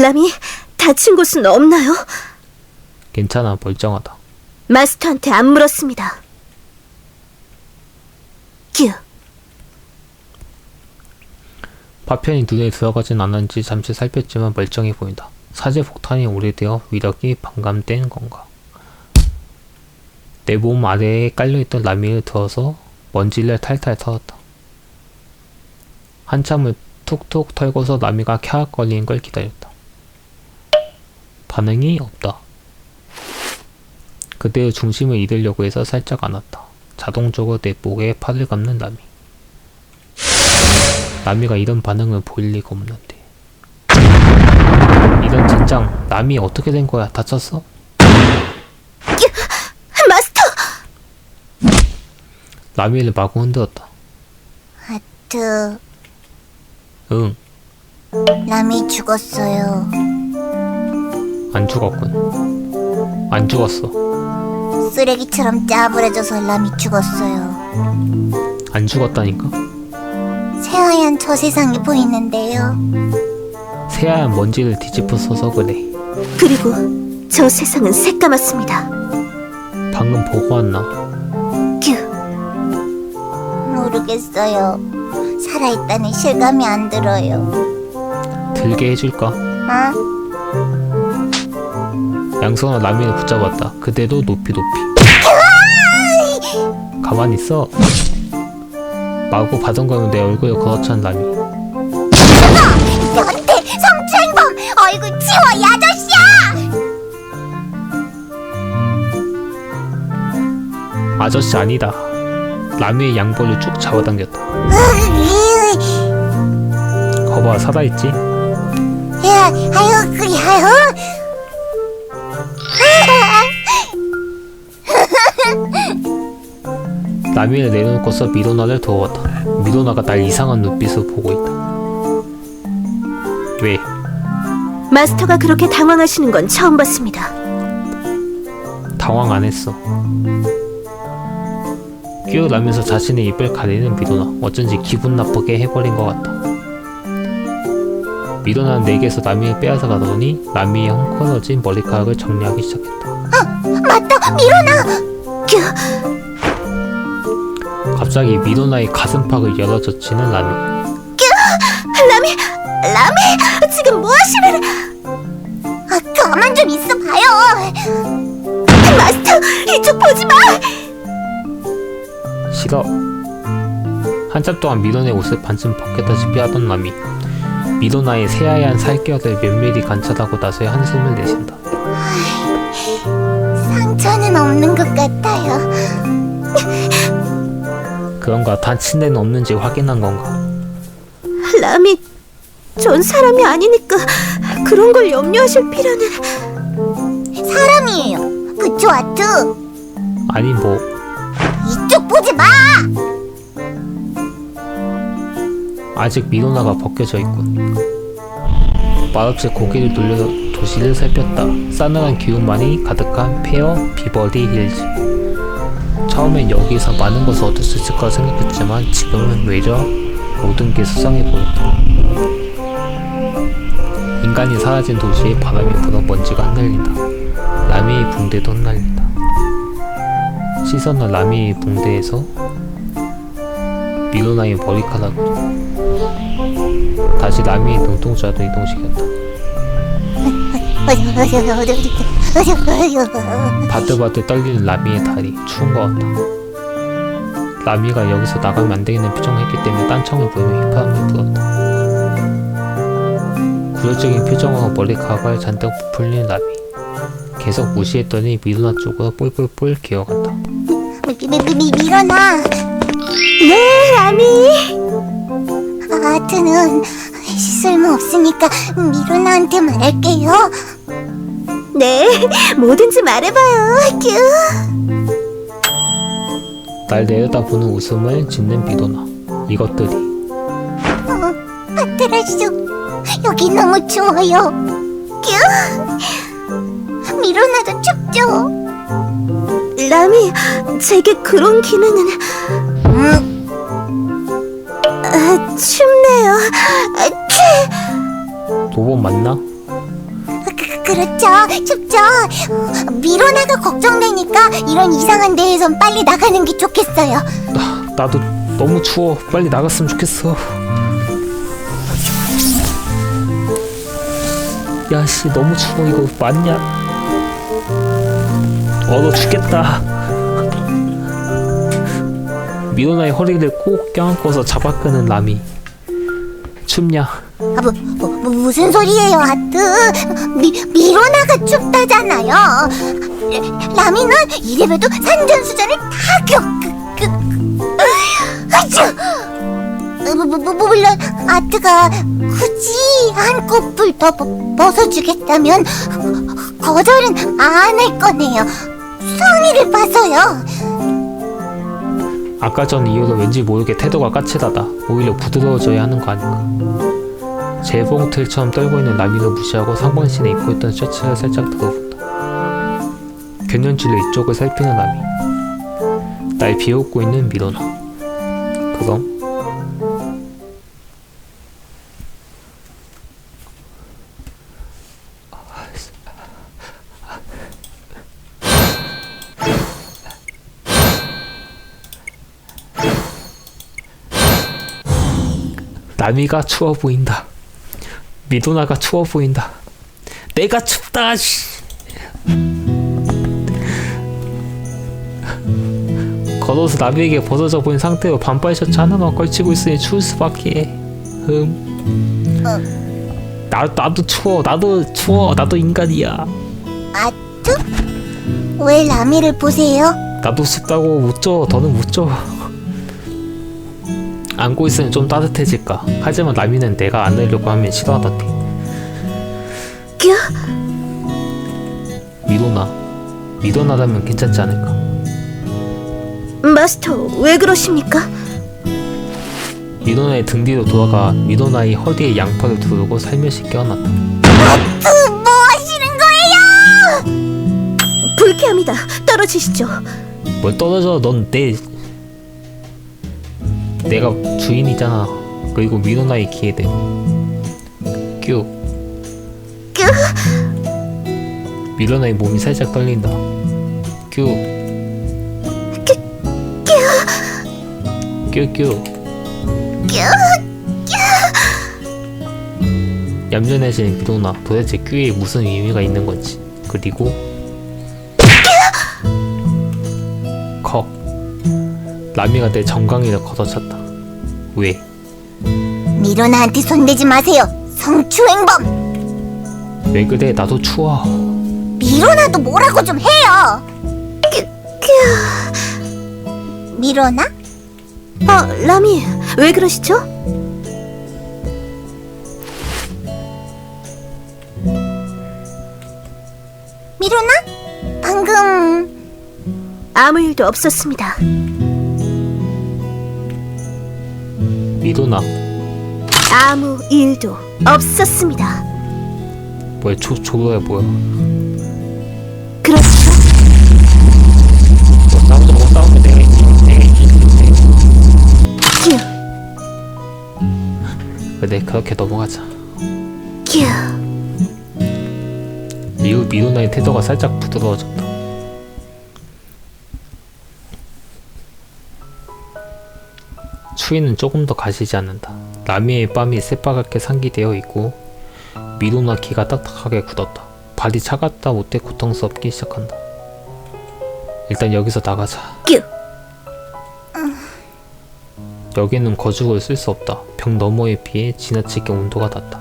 라미, 다친 곳은 없나요? 괜찮아, 멀쩡하다. 마스터한테 안 물었습니다. 규. 파편이 눈에 들어가진 않았는지 잠시 살폈지만 멀쩡해 보인다. 사제 폭탄이 오래되어 위력이 반감된 건가? 내 몸 아래에 깔려있던 라미를 들어서 먼지를 탈탈 털었다. 한참을 툭툭 털고서 라미가 캬악거리는 걸 기다렸다. 반응이 없다. 그대로 중심을 잃으려고 해서 살짝 안았다. 자동적으로 내 목에 팔을 감는 라미. 라미가 이런 반응을 보일 리가 없는데. 이런 젠장, 라미 어떻게 된 거야? 다쳤어? 마스터! 라미를 마구 흔들었다. 하트, 응, 라미 죽었어요. 안 죽었군. 안 죽었어. 쓰레기처럼 짜부러져서 라미 죽었어요. 안 죽었다니까? 새하얀 저 세상이 보이는데요. 새하얀 먼지를 뒤집어 써서 그래. 그리고 저 세상은 새까맣습니다. 방금 보고 왔나? 규. 모르겠어요. 살아있다는 실감이 안 들어요. 들게 해줄까? 어? 양손으로 라미를 붙잡았다. 그대로 높이. 가만히 있어. 마구 바덩거리는 내 얼굴에 걸어찬 라미. 변태! 성추행범! 얼굴 치워, 이 아저씨야! 아저씨 아니다. 라미의 양볼을 쭉 잡아당겼다. 거봐, 살아있지? 야, 아유, 그래, 아유. 라미를 내려놓고서 미도나를 도왔다. 미도나가 날 이상한 눈빛으로 보고 있다. 왜? 마스터가 그렇게 당황하시는 건 처음 봤습니다. 당황 안 했어. 끼어나면서 자신의 입을 가리는 미도나. 어쩐지 기분 나쁘게 해버린 것 같다. 미도나는 내게서 라미를 빼앗아 가더니 라미의 헝클어진 머리카락을 정리하기 시작했다. 맞다, 미로나! 규. 갑자기 미도나의 가슴팍을 열어젖히는 라미. 라미, 지금 뭐 하시는? 아, 가만 좀 있어봐요. 마스터, 이쪽 보지 마! 싫어. 한참 동안 미도나의 옷을 반쯤 벗겼다시피 하던 라미. 미도나의 새하얀 살결을 면밀히 관찰하고 나서야 한숨을 내쉰다. 상처는 없는 것 같아요. 그런가? 다친 데는 없는지 확인한 건가? 라미, 전 사람이 아니니까 그런 걸 염려하실 필요는... 사람이에요. 그쵸, 아트? 아니 뭐 이쪽 보지 마! 아직 미도나가 벗겨져 있군. 말없이 고개를 돌려 도시를 살폈다. 싸늘한 기운만이 가득한 페어 비버리 힐즈. 처음엔 여기서 많은 것을 얻을 수 있을 거라 생각했지만 지금은 외려 모든 게 수상해 보였다. 인간이 사라진 도시에 바람이 불어 먼지가 흩날린다. 라미의 붕대도 흩날린다. 시선은 라미의 붕대에서 미도나의 머리카락으로 다시 라미의 눈동자로 이동시켰다. 바들바들 떨리는 라미의 다리. 추운 것 같다. 라미가 여기서 나가면 안 되겠는 표정을 했기 때문에 딴청을 부리며 휘파람을 불었다. 구열적인 표정으로 머리카락을 잔뜩 부풀린 라미. 계속 무시했더니 미도나 쪽으로 뿔뿔뿔 기어간다. 미로나. 네, 라미. 아트는 쓸모없으니까 미로나한테 말할게요. 네, 뭐든지 말해봐요. 큐. 날 내려다보는 웃음을 짓는 미도나. 이것들이 아트라슈, 여기 너무 추워요. 큐. 미로나도 춥죠? 라미, 제게 그런 기능은 춥네요. 도범 맞나? 그렇죠. 춥죠. 미로나가 걱정되니까 이런 이상한 데에선 빨리 나가는 게 좋겠어요. 나도 너무 추워. 빨리 나갔으면 좋겠어. 야씨 너무 추워. 이거 맞냐? 얼어 죽겠다. 미도나의 허리를 꼭 껴안고서 잡아끄는 라미. 춥냐? 아, 무슨 소리예요, 아트? 미로나가 춥다잖아요. 라미는 이래봬도 산전수전을 다 아쭈! 물론 아트가 굳이 한꺼풀 더 벗어주겠다면 거절은 안 할 거네요. 성의를 봐서요. 아까 전 이후로 왠지 모르게 태도가 까칠하다. 오히려 부드러워져야 하는 거 아닌가. 재봉틀처럼 떨고 있는 라미를 무시하고 상반신에 입고 있던 셔츠를 살짝 들어본다. 견년줄로 이쪽을 살피는 라미. 날 비웃고 있는 미도나. 그럼 라미가 추워 보인다. 미도나가 추워 보인다. 내가 춥다. 씨. 겉옷을 라미에게 벗어져 보인 상태로 반팔 셔츠 하나만 걸치고 있으니 추울 수밖에. 나도 추워. 나도 추워. 나도 인간이야. 아트? 왜 라미를 보세요? 나도 춥다고 묻죠. 더는 묻죠. 안고 있으면 좀 따뜻해질까. 하지만 라미는 내가 안으려고 하면 싫어하던데. 큐. 미도나라면 괜찮지 않을까. 마스터, 왜 그러십니까? 미도나의 등 뒤로 돌아가 미도나의 허리에 양팔을 두르고 살며시 껴안았다. 뭐 하시는 거예요? 불쾌합니다. 떨어지시죠. 뭘 떨어져. 넌 내가 주인이잖아. 그리고 미도나의 기회대. 뀨. 미도나의 몸이 살짝 떨린다. 뀨. 뀨. 얌전해진 미도나. 도대체 뀨에 무슨 의미가 있는 건지. 그리고 컥. 라미가 내 정강이를 걷어찼다. 왜? 미로나한테 손대지 마세요. 성추행범. 왜 그래? 나도 추워. 미로나도 뭐라고 좀 해요. 미로나? 라미, 왜 그러시죠? 미로나? 방금 아무 일도 없었습니다. 미도나. 아무 일도 없었습니다. 뭐야? 조로야 뭐야? 그렇죠? 싸우면 내가 큐. 그래 그렇게 넘어가자. 큐. 이후 미도나의 태도가 살짝 부드러워졌다. 추위는 조금 더 가시지 않는다. 라미의 뺨이 새빨갛게 상기되어 있고 미도나 귀가 딱딱하게 굳었다. 발이 차갑다 못해 고통스럽기 시작한다. 일단 여기서 나가자. 큐. 여기는 거죽을 쓸 수 없다. 벽 너머에 비해 지나치게 온도가 낮다.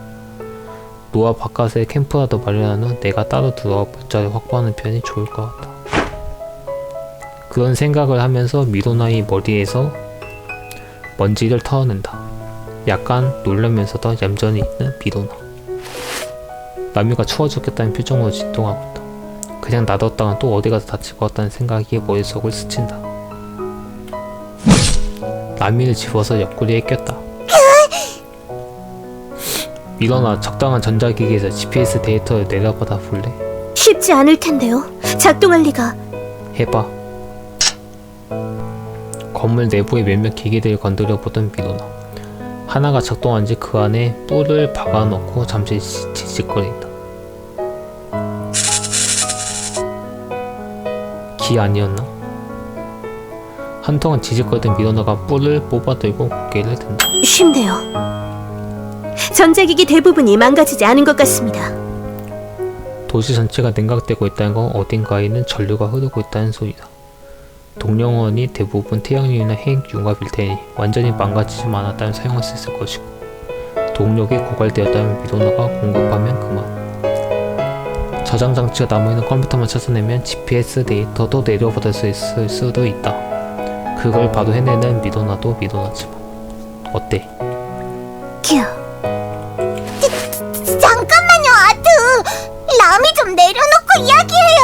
노아 바깥에 캠프라도 마련한 후 내가 따로 들어와 물자를 확보하는 편이 좋을 것 같다. 그런 생각을 하면서 미도나의 머리에서 먼지를 털어낸다. 약간 놀라면서도 얌전히 있는 미도나. 나미가 추워 죽겠다는 표정으로 진동하고 있다. 그냥 놔뒀다간 또 어디 가서 다칠 것 같다는 생각이 머릿속을 스친다. 나미를 집어서 옆구리에 꼈다. 미도나, 적당한 전자기기에서 GPS 데이터를 내려받아 볼래? 쉽지 않을 텐데요. 작동할 리가. 해봐. 건물 내부의 몇몇 기기들을 건드려 보던 미도나. 하나가 작동한지 그 안에 뿔을 박아놓고 잠시 지직거린다. 기 아니었나? 한동안 지직거리던 미도나가 뿔을 뽑아들고 고개를 든다. 쉽네요. 전자기기 대부분이 망가지지 않은 것 같습니다. 도시 전체가 냉각되고 있다는 건 어딘가에는 전류가 흐르고 있다는 소리다. 동령원이 대부분 태양유나 핵 융합일 테니 완전히 망가지지 않았다면 사용할 수 있을 것이고, 동력이 고갈되었다면 미도나가 공급하면 그만. 저장 장치가 남아있는 컴퓨터만 찾아내면 GPS 데이터도 내려받을 수 있을 수도 있다. 그걸 바로 해내는 미도나도 미도나지만. 어때? 큐. 잠깐만요, 아트. 람이 좀 내려놓고 이야기해요.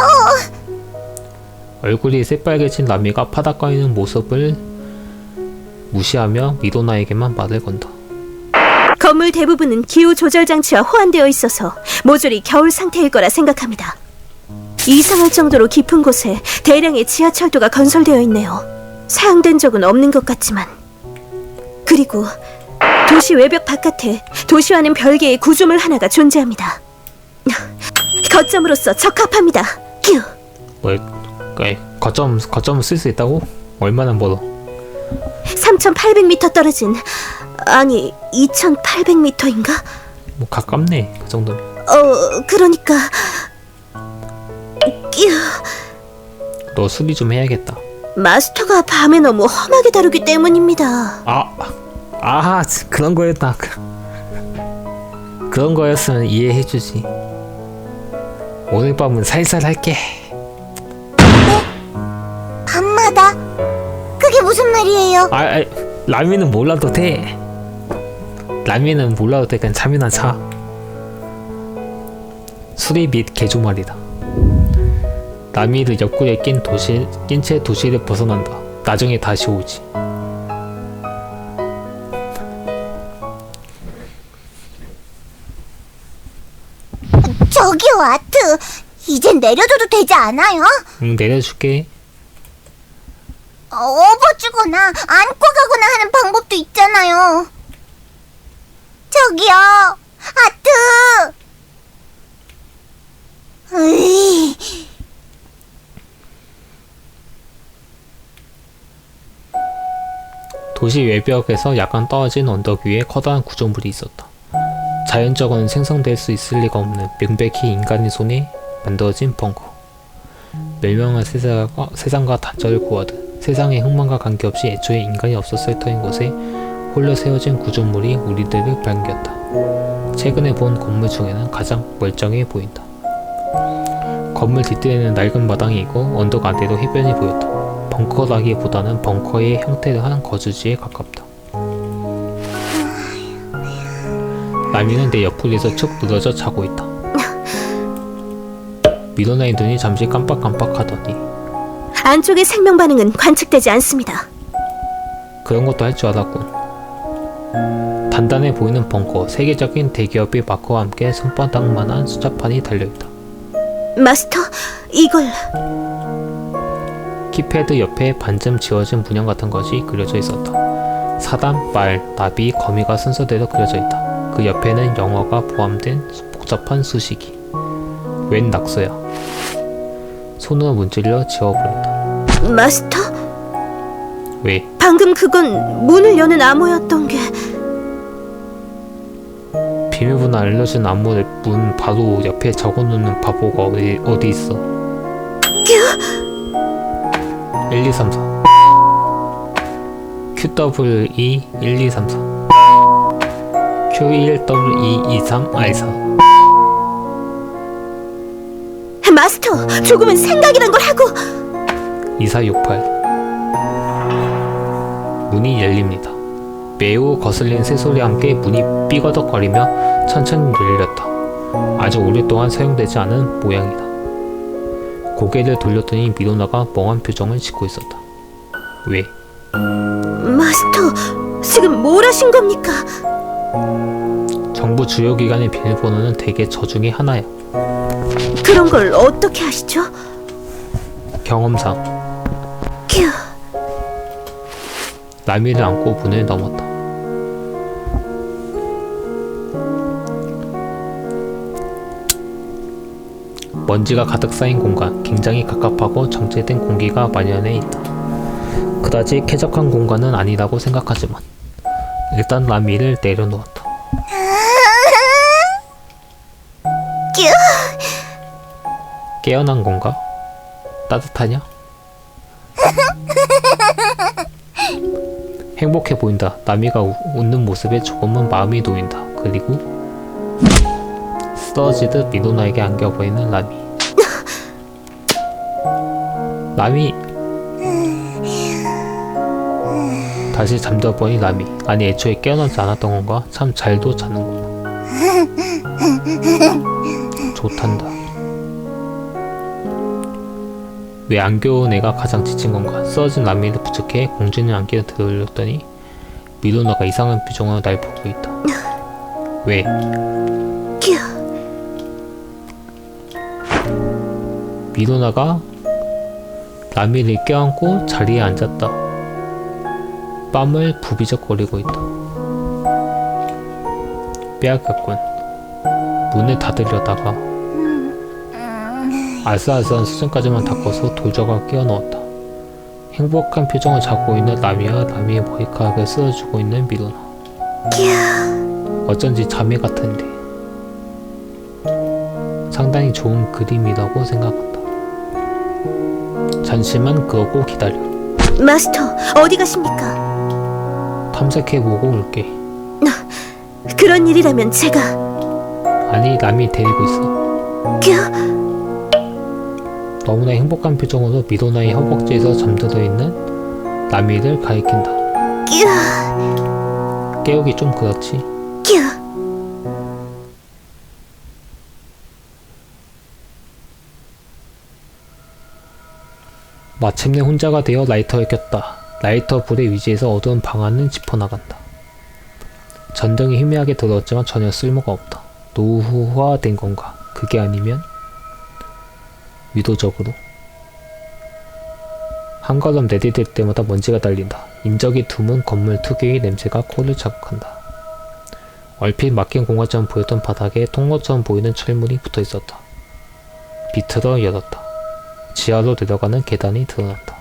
얼굴이 새빨개진 라미가 바닥가 있는 모습을 무시하며 미도나에게만 말을 건다. 건물 대부분은 기후 조절 장치와 호환되어 있어서 모조리 겨울 상태일 거라 생각합니다. 이상할 정도로 깊은 곳에 대량의 지하철도가 건설되어 있네요. 사용된 적은 없는 것 같지만. 그리고 도시 외벽 바깥에 도시와는 별개의 구조물 하나가 존재합니다. 거점으로서 적합합니다. 큐. 거점을 쓸 수 있다고? 얼마나 멀어? 3,800m 떨어진, 아니 2,800m인가? 뭐 가깝네, 그 정도면. 그러니까 끼우. 너 수리 좀 해야겠다. 마스터가 밤에 너무 험하게 다루기 때문입니다. 그런 거였다. 그런 거였으면 이해해주지. 오늘 밤은 살살 할게. 밤마다? 그게 무슨 말이에요? 라미는 몰라도 돼. 라미는 몰라도 돼. 그냥 잠이나 자. 수리 및 개조말이다. 라미를 옆구리에 낀 채 도시를 벗어난다. 나중에 다시 오지. 저기요, 아트. 이젠 내려줘도 되지 않아요? 응, 내려줄게. 업어주거나 안고 가거나 하는 방법도 있잖아요. 저기요, 아트. 으이. 도시 외벽에서 약간 떨어진 언덕 위에 커다란 구조물이 있었다. 자연적으로는 생성될 수 있을 리가 없는 명백히 인간의 손에 만들어진 벙커. 멸망한 세상과 단절을 구하듯 세상의 흥망과 관계없이 애초에 인간이 없었을 터인 곳에 홀려 세워진 구조물이 우리들을 반겼다. 최근에 본 건물 중에는 가장 멀쩡해 보인다. 건물 뒷뜰에는 낡은 마당이 있고 언덕 아래로 해변이 보였다. 벙커라기보다는 벙커의 형태를 한 거주지에 가깝다. 라미는 내 옆구리에서 축 늘어져 자고 있다. 미도나의 눈이 잠시 깜빡깜빡하더니 안쪽의 생명 반응은 관측되지 않습니다. 그런 것도 할 줄 알았군. 단단해 보이는 벙커, 세계적인 대기업의 마크와 함께 손바닥만한 숫자판이 달려있다. 마스터, 이걸... 키패드 옆에 반쯤 지워진 문양 같은 것이 그려져 있었다. 사단, 말, 나비, 거미가 순서대로 그려져 있다. 그 옆에는 영어가 포함된 복잡한 수식이. 웬 낙서야. 손으로 문질러 지워버린다. 마스터? 왜? 방금 그건 문을 여는 암호였던 게... 비밀번호 알려준 암호를 문 바로 옆에 적어놓는 바보가 어디 있어? 1, 2, 3, 4 QWE 1, 2, 3, 4 Q1 W2 2, 3 I 4 마스터, 조금은 생각이란 걸 하고. 2468 문이 열립니다. 매우 거슬리는 새소리와 함께 문이 삐거덕거리며 천천히 열렸다. 아주 오랫동안 사용되지 않은 모양이다. 고개를 돌렸더니 미도나가 멍한 표정을 짓고 있었다. 왜? 마스터, 지금 뭘 하신 겁니까? 정부 주요 기관의 비밀번호는 대개 저 중에 하나야. 그런 걸 어떻게 하시죠? 경험상 휴, 라미를 안고 문을 넘었다. 먼지가 가득 쌓인 공간, 굉장히 갑갑하고 정체된 공기가 만연해 있다. 그다지 쾌적한 공간은 아니라고 생각하지만 일단 라미를 내려놓았다. 뀨. 깨어난 건가? 따뜻하냐? 행복해 보인다. 라미가 웃는 모습에 조금은 마음이 놓인다. 그리고 쓰러지듯 미도나에게 안겨버리는 라미. 라미! 다시 잠들어버린 라미. 아니 애초에 깨어나지 않았던 건가? 참 잘도 자는구나. 좋단다. 왜 안겨온 애가 가장 지친 건가? 쓰러진 라미를 부축해 공주는 안기를 들어올렸더니 미도나가 이상한 표정으로 날 보고 있다. 왜? 휴, 미도나가 라미를 껴안고 자리에 앉았다. 뺨을 부비적거리고 있다. 빼앗겼군. 문을 닫으려다가 아슬아슬한 수준까지만 닦아서 돌조각을 끼워 넣었다. 행복한 표정을 잡고 있는 라미와 라미의 머리카락을 쓸어주고 있는 미도나. 어쩐지 자매 같은데 상당히 좋은 그림이라고 생각한다. 잠시만 그러고 기다려. 마스터, 어디 가십니까? 탐색해보고 올게. 그런 일이라면 제가. 아니 라미 데리고 있어. 휴, 너무나 행복한 표정으로 미도나의 허벅지에서 잠들어 있는 라미를 가리킨다. 휴, 깨우기 좀 그렇지. 휴. 마침내 혼자가 되어 라이터를 켰다. 라이터 불의 위지에서 어두운 방 안은 짚어나간다. 전등이 희미하게 들어왔지만 전혀 쓸모가 없다. 노후화된 건가? 그게 아니면 의도적으로? 한 걸음 내디딜 때마다 먼지가 달린다. 인적이 드문 건물 특유의 냄새가 코를 자극한다. 얼핏 막힌 공간처럼 보였던 바닥에 통로처럼 보이는 철문이 붙어있었다. 비틀어 열었다. 지하로 내려가는 계단이 드러난다.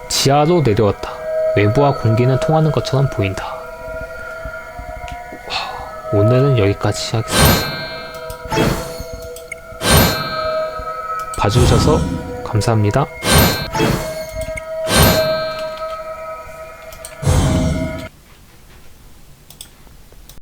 지하로 내려왔다. 외부와 공기는 통하는 것처럼 보인다. 오늘은 여기까지 하겠습니다. 봐주셔서 감사합니다.